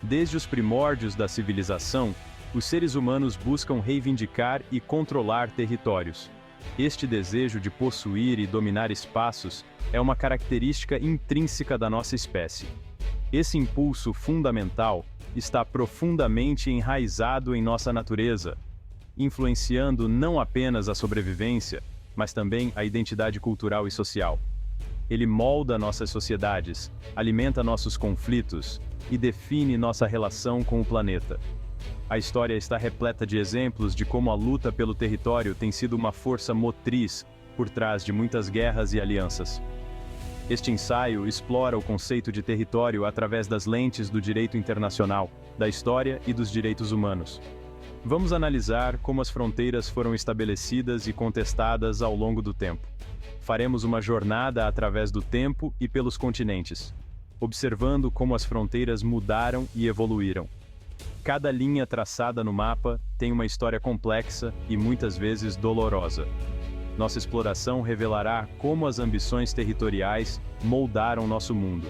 Desde os primórdios da civilização, os seres humanos buscam reivindicar e controlar territórios. Este desejo de possuir e dominar espaços é uma característica intrínseca da nossa espécie. Esse impulso fundamental está profundamente enraizado em nossa natureza, influenciando não apenas a sobrevivência, mas também a identidade cultural e social. Ele molda nossas sociedades, alimenta nossos conflitos e define nossa relação com o planeta. A história está repleta de exemplos de como a luta pelo território tem sido uma força motriz por trás de muitas guerras e alianças. Este ensaio explora o conceito de território através das lentes do direito internacional, da história e dos direitos humanos. Vamos analisar como as fronteiras foram estabelecidas e contestadas ao longo do tempo. Faremos uma jornada através do tempo e pelos continentes, observando como as fronteiras mudaram e evoluíram. Cada linha traçada no mapa tem uma história complexa e muitas vezes dolorosa. Nossa exploração revelará como as ambições territoriais moldaram nosso mundo,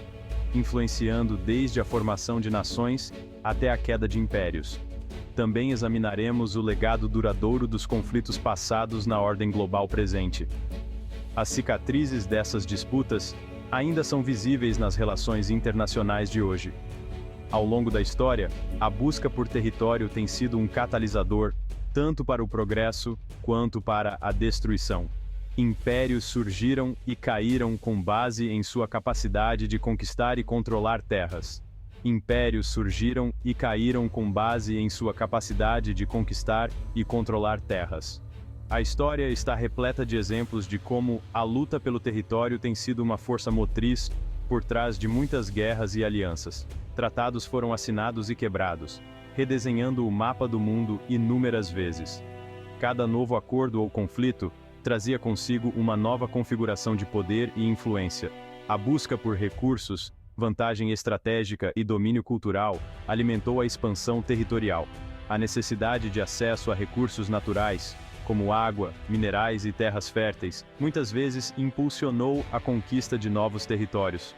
influenciando desde a formação de nações até a queda de impérios. Também examinaremos o legado duradouro dos conflitos passados na ordem global presente. As cicatrizes dessas disputas ainda são visíveis nas relações internacionais de hoje. Ao longo da história, a busca por território tem sido um catalisador tanto para o progresso quanto para a destruição. Impérios surgiram e caíram com base em sua capacidade de conquistar e controlar terras. Impérios surgiram e caíram com base em sua capacidade de conquistar e controlar terras. A história está repleta de exemplos de como a luta pelo território tem sido uma força motriz por trás de muitas guerras e alianças. Tratados foram assinados e quebrados, redesenhando o mapa do mundo inúmeras vezes. Cada novo acordo ou conflito trazia consigo uma nova configuração de poder e influência. A busca por recursos, vantagem estratégica e domínio cultural alimentou a expansão territorial. A necessidade de acesso a recursos naturais, como água, minerais e terras férteis, muitas vezes impulsionou a conquista de novos territórios.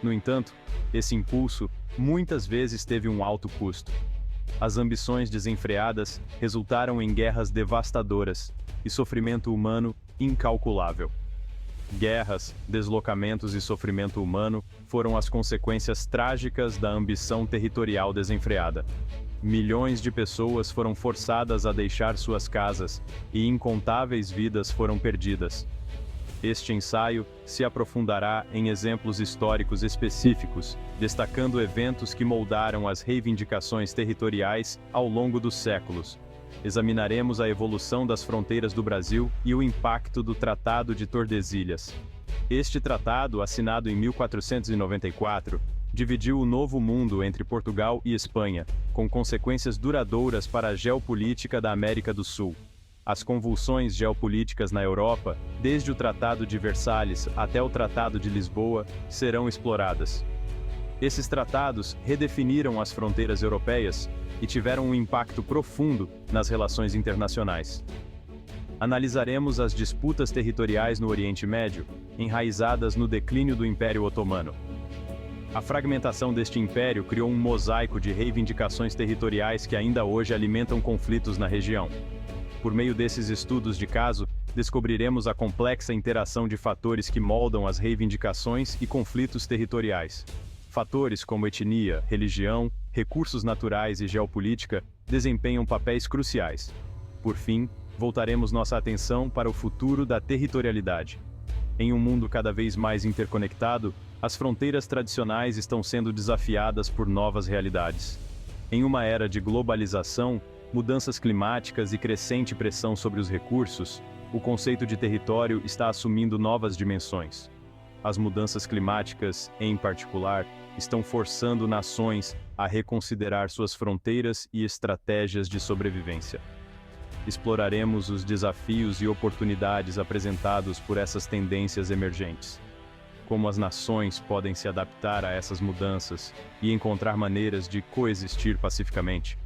No entanto, esse impulso muitas vezes teve um alto custo. As ambições desenfreadas resultaram em guerras devastadoras e sofrimento humano incalculável. Guerras, deslocamentos e sofrimento humano foram as consequências trágicas da ambição territorial desenfreada. Milhões de pessoas foram forçadas a deixar suas casas e incontáveis vidas foram perdidas. Este ensaio se aprofundará em exemplos históricos específicos, destacando eventos que moldaram as reivindicações territoriais ao longo dos séculos. Examinaremos a evolução das fronteiras do Brasil e o impacto do Tratado de Tordesilhas. Este tratado, assinado em 1494, dividiu o Novo Mundo entre Portugal e Espanha, com consequências duradouras para a geopolítica da América do Sul. As convulsões geopolíticas na Europa, desde o Tratado de Versalhes até o Tratado de Lisboa, serão exploradas. Esses tratados redefiniram as fronteiras europeias e tiveram um impacto profundo nas relações internacionais. Analisaremos as disputas territoriais no Oriente Médio, enraizadas no declínio do Império Otomano. A fragmentação deste império criou um mosaico de reivindicações territoriais que ainda hoje alimentam conflitos na região. Por meio desses estudos de caso, descobriremos a complexa interação de fatores que moldam as reivindicações e conflitos territoriais. Fatores como etnia, religião, recursos naturais e geopolítica desempenham papéis cruciais. Por fim, voltaremos nossa atenção para o futuro da territorialidade. Em um mundo cada vez mais interconectado, as fronteiras tradicionais estão sendo desafiadas por novas realidades. Em uma era de globalização, mudanças climáticas e crescente pressão sobre os recursos, o conceito de território está assumindo novas dimensões. As mudanças climáticas, em particular, estão forçando nações a reconsiderar suas fronteiras e estratégias de sobrevivência. Exploraremos os desafios e oportunidades apresentados por essas tendências emergentes. Como as nações podem se adaptar a essas mudanças e encontrar maneiras de coexistir pacificamente.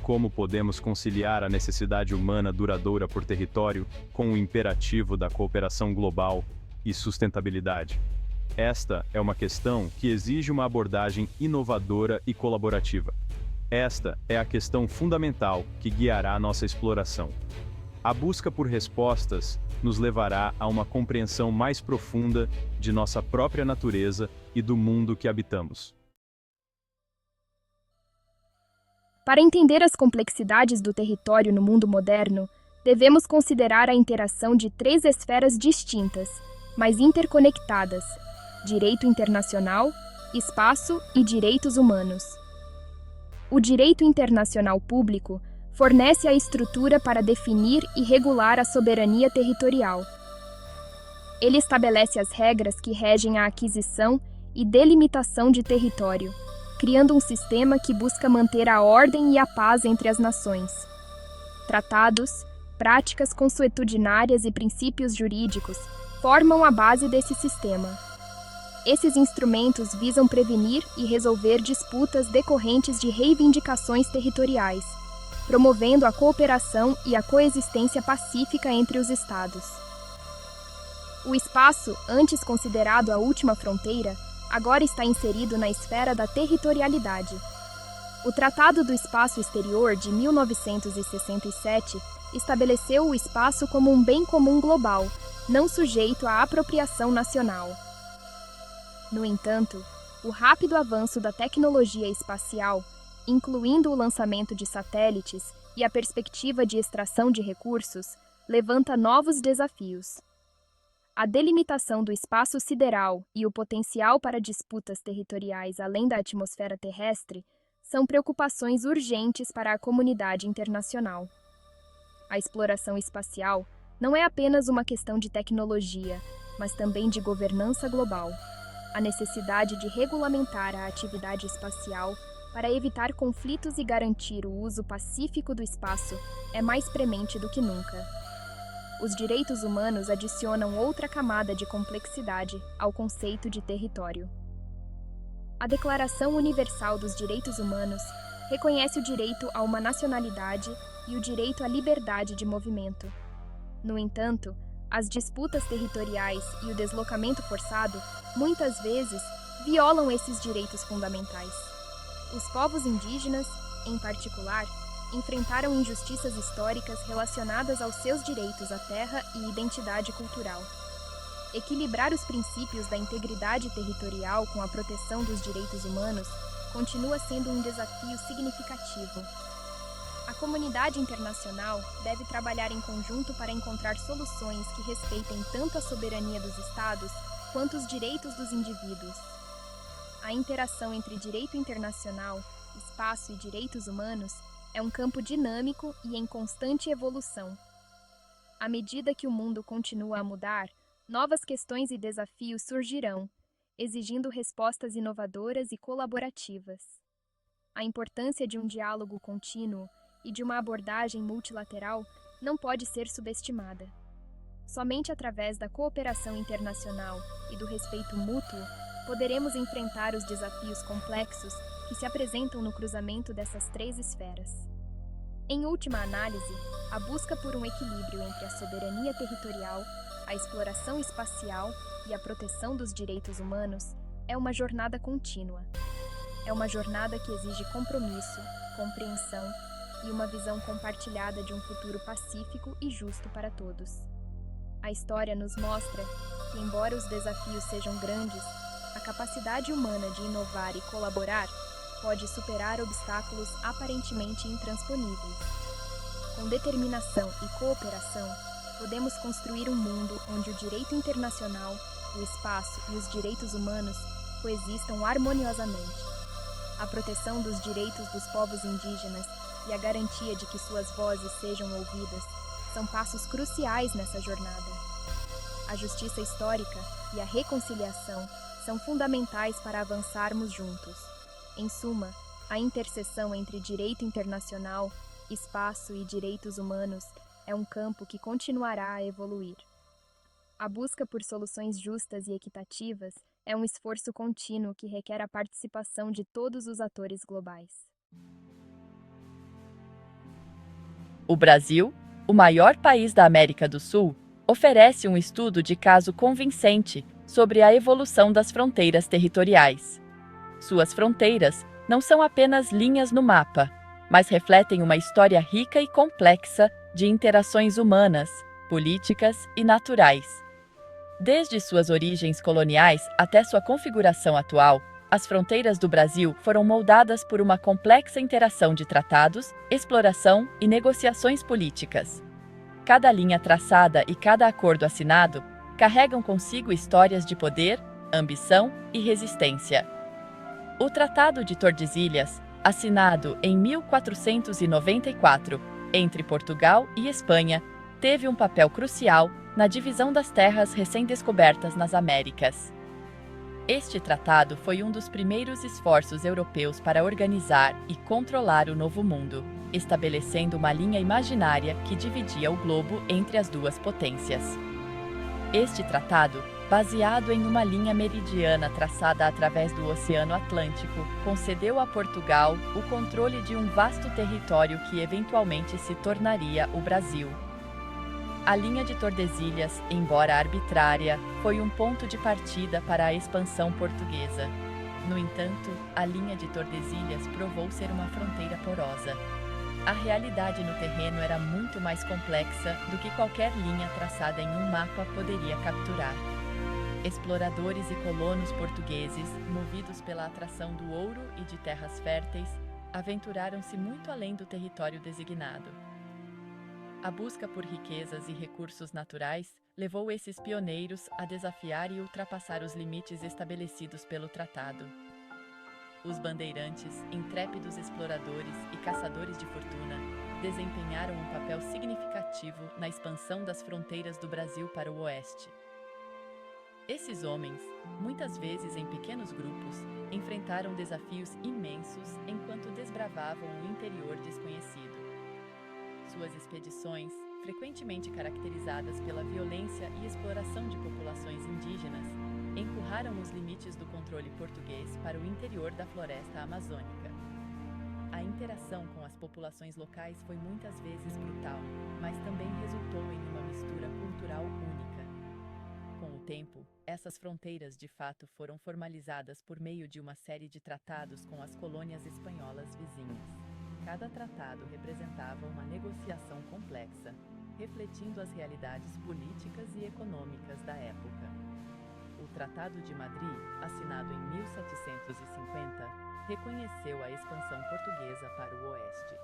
Como podemos conciliar a necessidade humana duradoura por território com o imperativo da cooperação global e sustentabilidade. Esta é uma questão que exige uma abordagem inovadora e colaborativa. Esta é a questão fundamental que guiará nossa exploração. A busca por respostas nos levará a uma compreensão mais profunda de nossa própria natureza e do mundo que habitamos. Para entender as complexidades do território no mundo moderno, devemos considerar a interação de três esferas distintas, mas interconectadas: direito internacional, espaço e direitos humanos. O direito internacional público fornece a estrutura para definir e regular a soberania territorial. Ele estabelece as regras que regem a aquisição e delimitação de território, criando um sistema que busca manter a ordem e a paz entre as nações. Tratados, práticas consuetudinárias e princípios jurídicos formam a base desse sistema. Esses instrumentos visam prevenir e resolver disputas decorrentes de reivindicações territoriais, promovendo a cooperação e a coexistência pacífica entre os Estados. O espaço, antes considerado a última fronteira, agora está inserido na esfera da territorialidade. O Tratado do Espaço Exterior de 1967 estabeleceu o espaço como um bem comum global, não sujeito à apropriação nacional. No entanto, o rápido avanço da tecnologia espacial, incluindo o lançamento de satélites e a perspectiva de extração de recursos, levanta novos desafios. A delimitação do espaço sideral e o potencial para disputas territoriais além da atmosfera terrestre são preocupações urgentes para a comunidade internacional. A exploração espacial não é apenas uma questão de tecnologia, mas também de governança global. A necessidade de regulamentar a atividade espacial para evitar conflitos e garantir o uso pacífico do espaço é mais premente do que nunca. Os direitos humanos adicionam outra camada de complexidade ao conceito de território. A Declaração Universal dos Direitos Humanos reconhece o direito a uma nacionalidade e o direito à liberdade de movimento. No entanto, as disputas territoriais e o deslocamento forçado, muitas vezes, violam esses direitos fundamentais. Os povos indígenas, em particular, enfrentaram injustiças históricas relacionadas aos seus direitos à terra e identidade cultural. Equilibrar os princípios da integridade territorial com a proteção dos direitos humanos continua sendo um desafio significativo. A comunidade internacional deve trabalhar em conjunto para encontrar soluções que respeitem tanto a soberania dos Estados quanto os direitos dos indivíduos. A interação entre direito internacional, espaço e direitos humanos é um campo dinâmico e em constante evolução. À medida que o mundo continua a mudar, novas questões e desafios surgirão, exigindo respostas inovadoras e colaborativas. A importância de um diálogo contínuo e de uma abordagem multilateral não pode ser subestimada. Somente através da cooperação internacional e do respeito mútuo poderemos enfrentar os desafios complexos que se apresentam no cruzamento dessas três esferas. Em última análise, a busca por um equilíbrio entre a soberania territorial, a exploração espacial e a proteção dos direitos humanos é uma jornada contínua. É uma jornada que exige compromisso, compreensão e uma visão compartilhada de um futuro pacífico e justo para todos. A história nos mostra que, embora os desafios sejam grandes, a capacidade humana de inovar e colaborar pode superar obstáculos aparentemente intransponíveis. Com determinação e cooperação, podemos construir um mundo onde o direito internacional, o espaço e os direitos humanos coexistam harmoniosamente. A proteção dos direitos dos povos indígenas e a garantia de que suas vozes sejam ouvidas são passos cruciais nessa jornada. A justiça histórica e a reconciliação são fundamentais para avançarmos juntos. Em suma, a interseção entre direito internacional, espaço e direitos humanos é um campo que continuará a evoluir. A busca por soluções justas e equitativas é um esforço contínuo que requer a participação de todos os atores globais. O Brasil, o maior país da América do Sul, oferece um estudo de caso convincente sobre a evolução das fronteiras territoriais. Suas fronteiras não são apenas linhas no mapa, mas refletem uma história rica e complexa de interações humanas, políticas e naturais. Desde suas origens coloniais até sua configuração atual, as fronteiras do Brasil foram moldadas por uma complexa interação de tratados, exploração e negociações políticas. Cada linha traçada e cada acordo assinado carregam consigo histórias de poder, ambição e resistência. O Tratado de Tordesilhas, assinado em 1494 entre Portugal e Espanha, teve um papel crucial na divisão das terras recém-descobertas nas Américas. Este tratado foi um dos primeiros esforços europeus para organizar e controlar o Novo Mundo, estabelecendo uma linha imaginária que dividia o globo entre as duas potências. Este tratado, baseado em uma linha meridiana traçada através do Oceano Atlântico, concedeu a Portugal o controle de um vasto território que eventualmente se tornaria o Brasil. A linha de Tordesilhas, embora arbitrária, foi um ponto de partida para a expansão portuguesa. No entanto, a linha de Tordesilhas provou ser uma fronteira porosa. A realidade no terreno era muito mais complexa do que qualquer linha traçada em um mapa poderia capturar. Exploradores e colonos portugueses, movidos pela atração do ouro e de terras férteis, aventuraram-se muito além do território designado. A busca por riquezas e recursos naturais levou esses pioneiros a desafiar e ultrapassar os limites estabelecidos pelo tratado. Os bandeirantes, intrépidos exploradores e caçadores de fortuna desempenharam um papel significativo na expansão das fronteiras do Brasil para o oeste. Esses homens, muitas vezes em pequenos grupos, enfrentaram desafios imensos enquanto desbravavam o interior desconhecido. Suas expedições, frequentemente caracterizadas pela violência e exploração de populações indígenas, empurraram os limites do controle português para o interior da floresta amazônica. A interação com as populações locais foi muitas vezes brutal, mas também resultou em uma mistura cultural única. Com o tempo, essas fronteiras de fato foram formalizadas por meio de uma série de tratados com as colônias espanholas vizinhas. Cada tratado representava uma negociação complexa, refletindo as realidades políticas e econômicas da época. O Tratado de Madrid, assinado em 1750, reconheceu a expansão portuguesa para o oeste.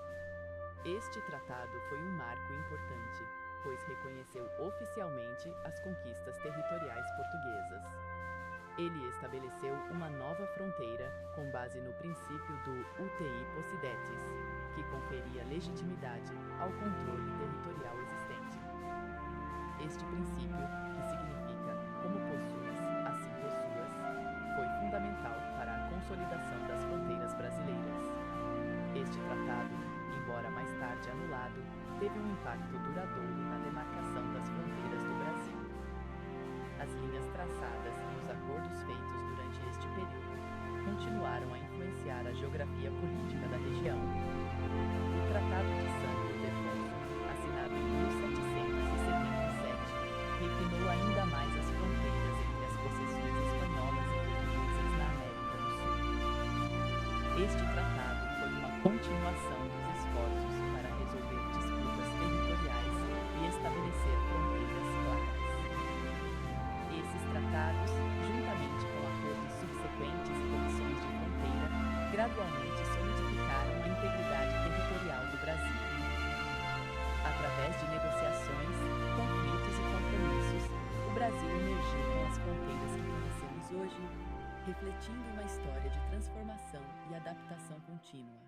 Este tratado foi um marco importante, pois reconheceu oficialmente as conquistas territoriais portuguesas. Ele estabeleceu uma nova fronteira com base no princípio do uti possidetis, que conferia legitimidade ao controle territorial existente. Este princípio, que significa como possuis, assim possuas, foi fundamental para a consolidação das fronteiras brasileiras. Este tratado, embora mais tarde anulado, teve um impacto duradouro na demarcação das fronteiras do Brasil. As linhas traçadas e os acordos feitos durante este período continuaram a influenciar a geografia política da região. O Tratado de San Ildefonso, assinado em 1777, refinou ainda mais as fronteiras entre as possessões espanholas e portuguesas na América do Sul. Este tratado foi uma continuação dos esforços para resolver disputas territoriais e estabelecer fronteiras claras. Esses tratados, juntamente com acordos subsequentes e comissões de fronteira, gradualmente solidificaram a integridade territorial do Brasil. Através de negociações, conflitos e compromissos, o Brasil emergiu com as fronteiras que conhecemos hoje, refletindo uma história de transformação e adaptação contínua.